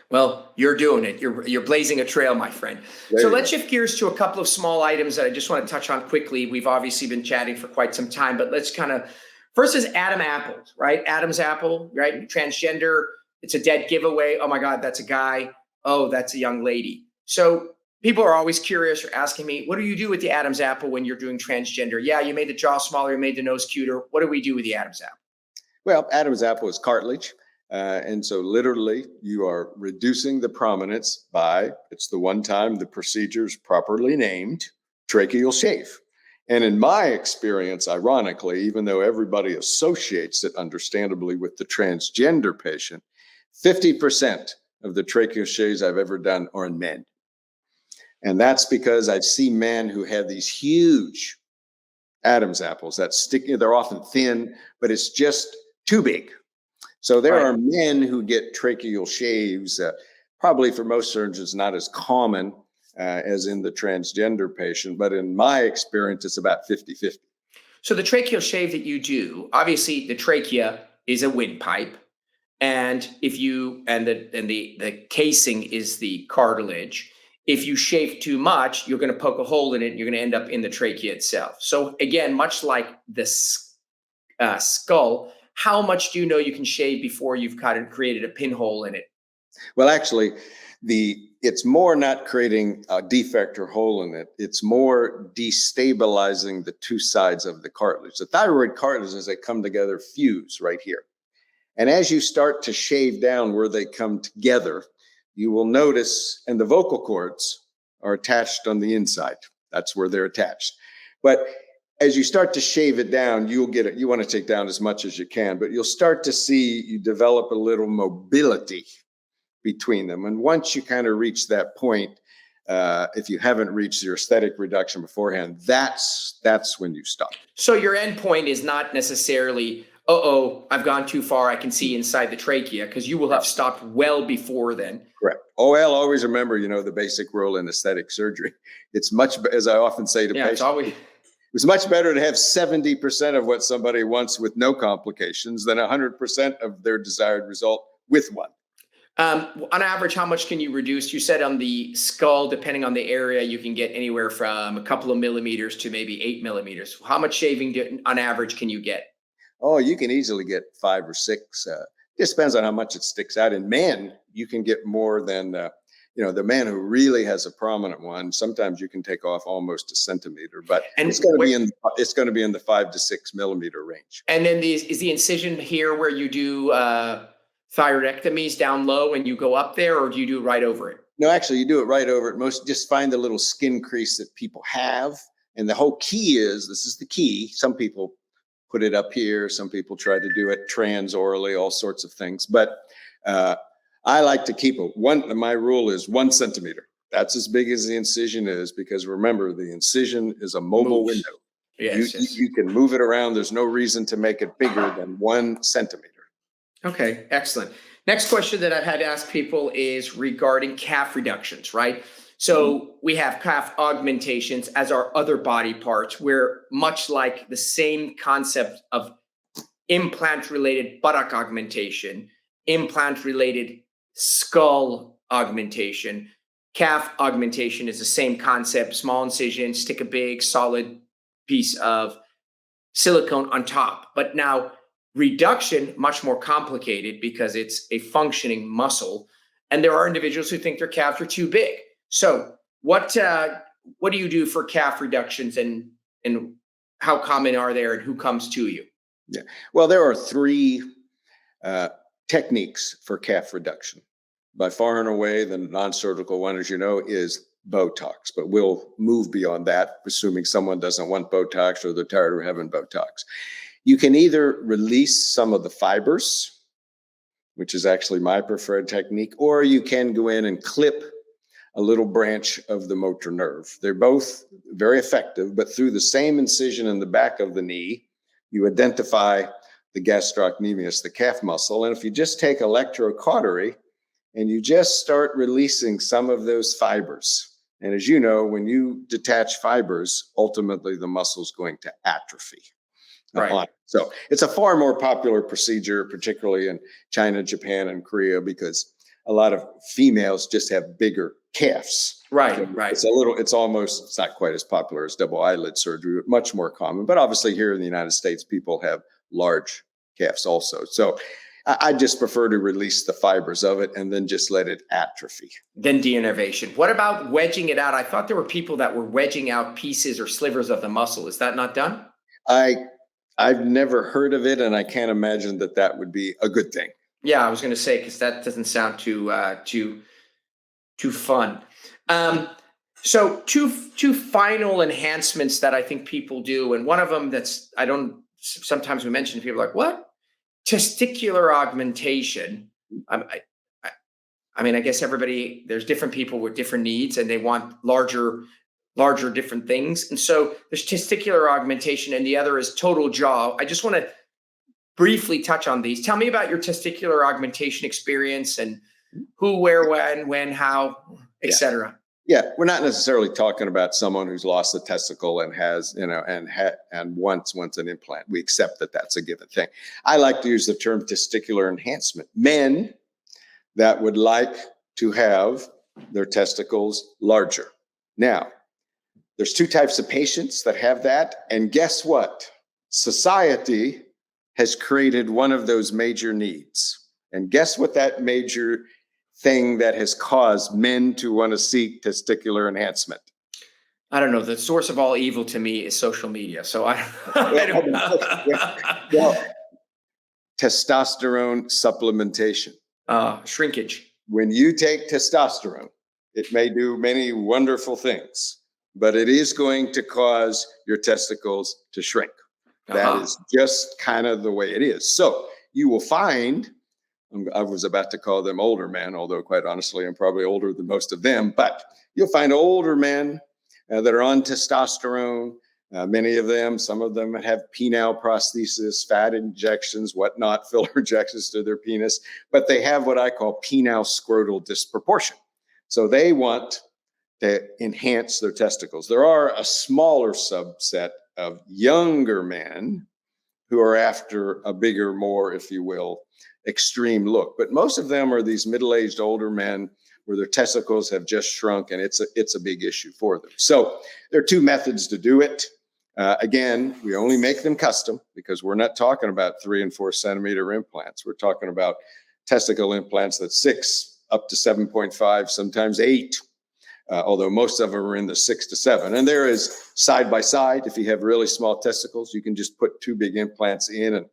Well, you're doing it. You're blazing a trail, my friend. So let's shift gears to a couple of small items that I just want to touch on quickly. We've obviously been chatting for quite some time, but let's first is Adam Apple, right? Adam's apple, right? Transgender. It's a dead giveaway. Oh my God, that's a guy. Oh, that's a young lady. So people are always curious or asking me, what do you do with the Adam's apple when you're doing transgender? Yeah, you made the jaw smaller, you made the nose cuter. What do we do with the Adam's apple? Well, Adam's apple is cartilage. And so literally you are reducing the prominence by, it's the one time the procedure is properly named, tracheal shave. And in my experience, ironically, even though everybody associates it understandably with the transgender patient, 50% of the tracheal shaves I've ever done are in men. And that's because I've seen men who have these huge Adam's apples that stick, they're often thin, but it's just too big. So there are men who get tracheal shaves, probably for most surgeons not as common as in the transgender patient, but in my experience, it's about 50-50. So the tracheal shave that you do, obviously the trachea is a windpipe, and the casing is the cartilage. If you shave too much, you're going to poke a hole in it and you're going to end up in the trachea itself. So again, much like the skull, how much do you know you can shave before you've created a pinhole in it? Well, actually, it's more not creating a defect or hole in it. It's more destabilizing the two sides of the cartilage. The thyroid cartilage, as they come together, fuse right here. And as you start to shave down where they come together, you will notice, and the vocal cords are attached on the inside. That's where they're attached. But as you start to shave it down, you want to take down as much as you can, but you'll start to see you develop a little mobility between them. And once you kind of reach that point, if you haven't reached your aesthetic reduction beforehand, that's when you stop. So your end point is not necessarily, I've gone too far, I can see inside the trachea, because you will have stopped well before then. Correct. Well, always remember, the basic rule in aesthetic surgery. It's much, as I often say to patients, it's much better to have 70% of what somebody wants with no complications than 100% of their desired result with one. On average, how much can you reduce? You said on the skull, depending on the area, you can get anywhere from a couple of millimeters to maybe 8 millimeters. How much shaving on average can you get? Oh, you can easily get 5 or 6. It depends on how much it sticks out. In men, you can get more than, the man who really has a prominent one. Sometimes you can take off almost a centimeter, but it's going to be in the 5 to 6 millimeter range. And then is the incision here where you do thyroidectomies down low and you go up there, or do you do it right over it? No, actually, you do it right over it. Just find the little skin crease that people have. And the whole key this is the key. Some people put it up here. Some people try to do it transorally, all sorts of things. But I like to keep my rule is 1 centimeter. That's as big as the incision is, because remember, the incision is a mobile window. Yes, You can move it around. There's no reason to make it bigger than 1 centimeter. Okay, excellent. Next question that I've had to ask people is regarding calf reductions, right? So we have calf augmentations as our other body parts, where much like the same concept of implant-related buttock augmentation, implant-related skull augmentation, calf augmentation is the same concept, small incision, stick a big solid piece of silicone on top. But now reduction, much more complicated because it's a functioning muscle. And there are individuals who think their calves are too big. So what do you do for calf reductions, and how common are they, and who comes to you? Yeah. Well, there are 3 techniques for calf reduction. By far and away, the non-surgical one, as you know, is Botox, but we'll move beyond that, assuming someone doesn't want Botox or they're tired of having Botox. You can either release some of the fibers, which is actually my preferred technique, or you can go in and clip a little branch of the motor nerve. They're both very effective, but through the same incision in the back of the knee, you identify the gastrocnemius, the calf muscle. And if you just take electrocautery and you just start releasing some of those fibers, and as you know, when you detach fibers, ultimately the muscle's going to atrophy. Right. So it's a far more popular procedure, particularly in China, Japan, and Korea, because a lot of females just have bigger calves. Right. It's not quite as popular as double eyelid surgery, but much more common. But obviously here in the United States, people have large calves also. So I just prefer to release the fibers of it and then just let it atrophy. Then deinnervation. What about wedging it out? I thought there were people that were wedging out pieces or slivers of the muscle. Is that not done? I've never heard of it, and I can't imagine that would be a good thing. Yeah, I was going to say, because that doesn't sound too fun. So two final enhancements that I think people do, and one of them sometimes we mention, people are like, what? Testicular augmentation. I mean, I guess there's different people with different needs, and they want larger different things. And so there's testicular augmentation, and the other is total jaw. I just want to briefly touch on these. Tell me about your testicular augmentation experience, and who, where, when, how, etc. Yeah, we're not necessarily talking about someone who's lost a testicle and has, and wants an implant. We accept that that's a given thing. I like to use the term testicular enhancement. Men that would like to have their testicles larger. Now, there's 2 types of patients that have that, and guess what? Society has created one of those major needs. And guess what that major thing that has caused men to want to seek testicular enhancement? I don't know. The source of all evil to me is social media. So I don't know. Well, testosterone supplementation. Shrinkage. When you take testosterone, it may do many wonderful things, but it is going to cause your testicles to shrink. That is just kind of the way it is. So you will find, I was about to call them older men, although quite honestly, I'm probably older than most of them, but you'll find older men that are on testosterone. Many of them, some of them have penile prosthesis, fat injections, whatnot, filler injections to their penis, but they have what I call penile scrotal disproportion. So they want to enhance their testicles. There are a smaller subset of younger men who are after a bigger, more, if you will, extreme look. But most of them are these middle-aged older men where their testicles have just shrunk, and it's a big issue for them. So there are 2 methods to do it. Again, we only make them custom because we're not talking about 3 and 4 centimeter implants. We're talking about testicle implants that's 6 up to 7.5, sometimes 8. Although most of them are in the 6 to 7. And there is side by side. If you have really small testicles, you can just put 2 big implants in and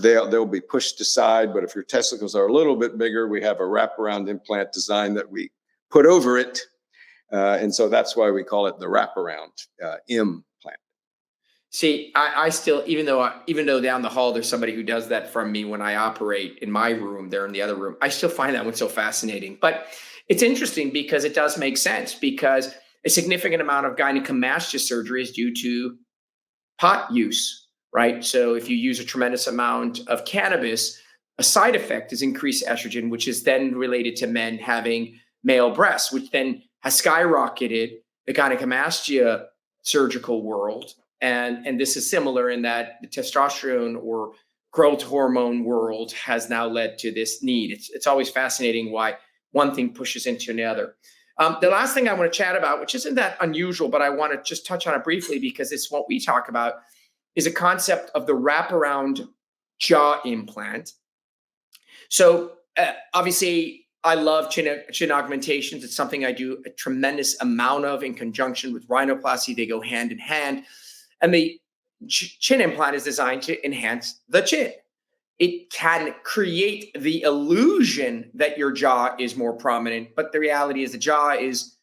they'll be pushed aside. But if your testicles are a little bit bigger, we have a wraparound implant design that we put over it. And so that's why we call it the wraparound implant. See, I still, even though down the hall there's somebody who does that from me when I operate in my room, they're in the other room. I still find that one so fascinating. But it's interesting because it does make sense, because a significant amount of gynecomastia surgery is due to pot use, right? So if you use a tremendous amount of cannabis, a side effect is increased estrogen, which is then related to men having male breasts, which then has skyrocketed the gynecomastia surgical world. And this is similar in that the testosterone or growth hormone world has now led to this need. It's always fascinating why one thing pushes into another. The last thing I want to chat about, which isn't that unusual, but I want to just touch on it briefly because it's what we talk about, is a concept of the wraparound jaw implant. So obviously, I love chin augmentations. It's something I do a tremendous amount of in conjunction with rhinoplasty. They go hand in hand. And the chin implant is designed to enhance the chin. It can create the illusion that your jaw is more prominent, but the reality is the jaw is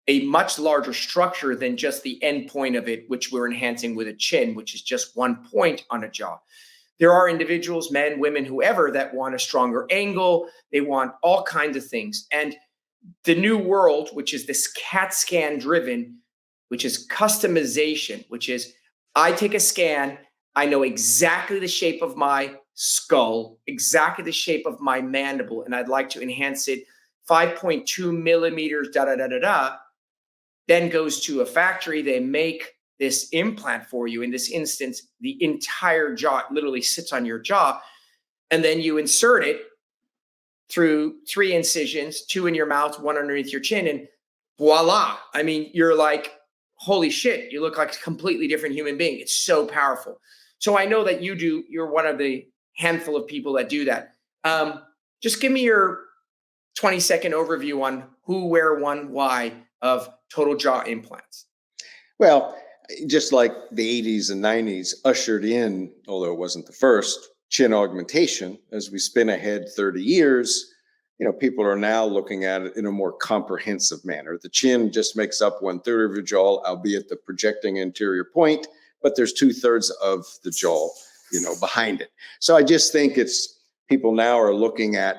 a much larger structure than just the end point of it, which we're enhancing with a chin, which is just one point on a jaw. There are individuals, men, women, whoever, that want a stronger angle. They want all kinds of things. And the new world, which is this CAT scan driven, which is customization, which is I take a scan, I know exactly the shape of my skull, exactly the shape of my mandible, and I'd like to enhance it 5.2 millimeters, then goes to a factory. They make this implant for you. In this instance, the entire jaw literally sits on your jaw, and then you insert it through 3 incisions, 2 in your mouth, 1 underneath your chin, and voila. I mean, you're like, holy shit, you look like a completely different human being. It's so powerful. So I know that you're one of the handful of people that do that. Just give me your 20-second overview on who, where, when, why of total jaw implants. Well, just like the 80s and 90s ushered in, although it wasn't the first, chin augmentation, as we spin ahead 30 years, people are now looking at it in a more comprehensive manner. The chin just makes up 1/3 of your jaw, albeit the projecting anterior point, but there's 2/3 of the jaw, behind it. So I just think people now are looking at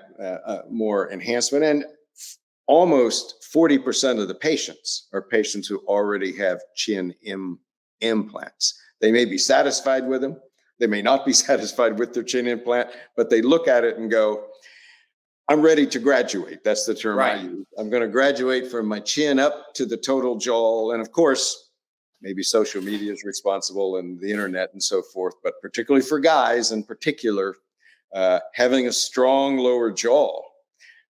more enhancement, and almost 40% of the patients are patients who already have chin implants. They may be satisfied with them. They may not be satisfied with their chin implant, but they look at it and go, I'm ready to graduate. That's the term I use. I'm going to graduate from my chin up to the total jaw. And of course, maybe social media is responsible and the internet and so forth, but particularly for guys in particular, having a strong lower jaw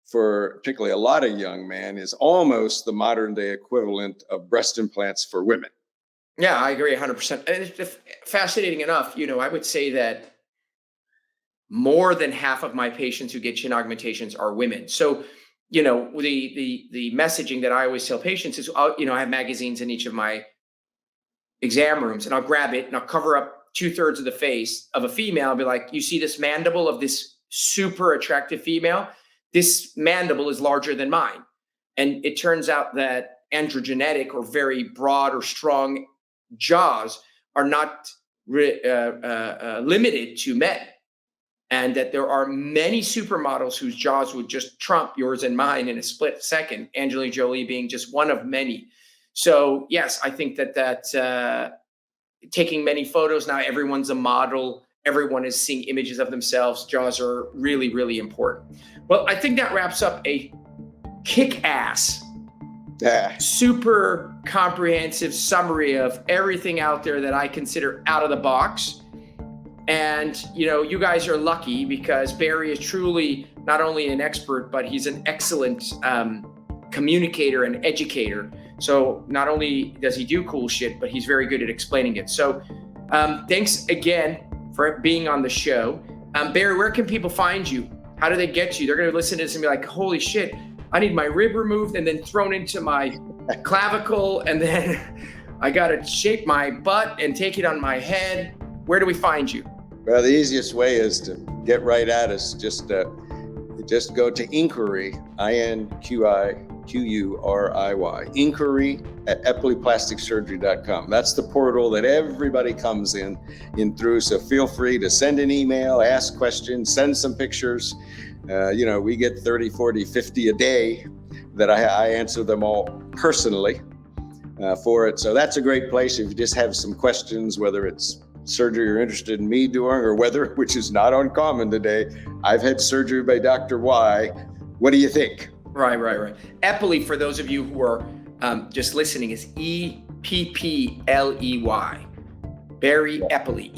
for particularly a lot of young men is almost the modern day equivalent of breast implants for women. Yeah, I agree 100%. And it's fascinating enough, I would say that more than half of my patients who get chin augmentations are women. So, the messaging that I always tell patients is, I have magazines in each of my exam rooms, and I'll grab it and I'll cover up 2/3 of the face of a female and be like, you see this mandible of this super attractive female? This mandible is larger than mine. And it turns out that androgenetic or very broad or strong jaws are not limited to men. And that there are many supermodels whose jaws would just trump yours and mine in a split second, Angelina Jolie being just one of many. So yes, I think that taking many photos, now everyone's a model, everyone is seeing images of themselves. Jaws are really, really important. Well, I think that wraps up a kick-ass, super comprehensive summary of everything out there that I consider out of the box. And, you guys are lucky because Barry is truly not only an expert, but he's an excellent communicator and educator. So not only does he do cool shit, but he's very good at explaining it. So thanks again for being on the show. Barry, where can people find you? How do they get you? They're going to listen to this and be like, holy shit, I need my rib removed and then thrown into my clavicle. And then I got to shape my butt and take it on my head. Where do we find you? Well, the easiest way is to get right at us. Just go to inquiry, INQUIRY, inquiry, inquiry@eppleyplasticsurgery.com. That's the portal that everybody comes in through. So feel free to send an email, ask questions, send some pictures. We get 30, 40, 50 a day that I answer them all personally for it. So that's a great place if you just have some questions, whether it's surgery you're interested in me doing, or whether, which is not uncommon today, I've had surgery by Dr. Y. What do you think? Right. Eppley, for those of you who are just listening, is Eppley. Barry Eppley,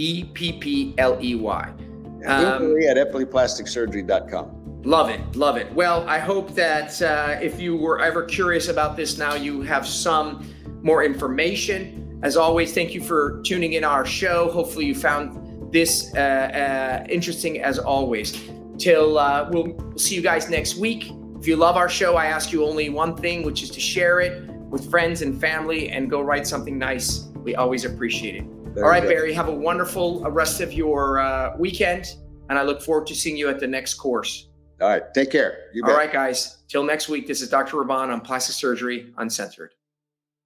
Eppley. Inquiry at eppleyplasticsurgery.com. Love it. Well, I hope that if you were ever curious about this, now you have some more information. As always, thank you for tuning in our show. Hopefully you found this interesting as always. Till we'll see you guys next week. If you love our show, I ask you only one thing, which is to share it with friends and family and go write something nice. We always appreciate it. All right, Barry, have a wonderful rest of your weekend, and I look forward to seeing you at the next course. All right, take care. You bet. All right, guys. Till next week, this is Dr. Rahban on Plastic Surgery Uncensored.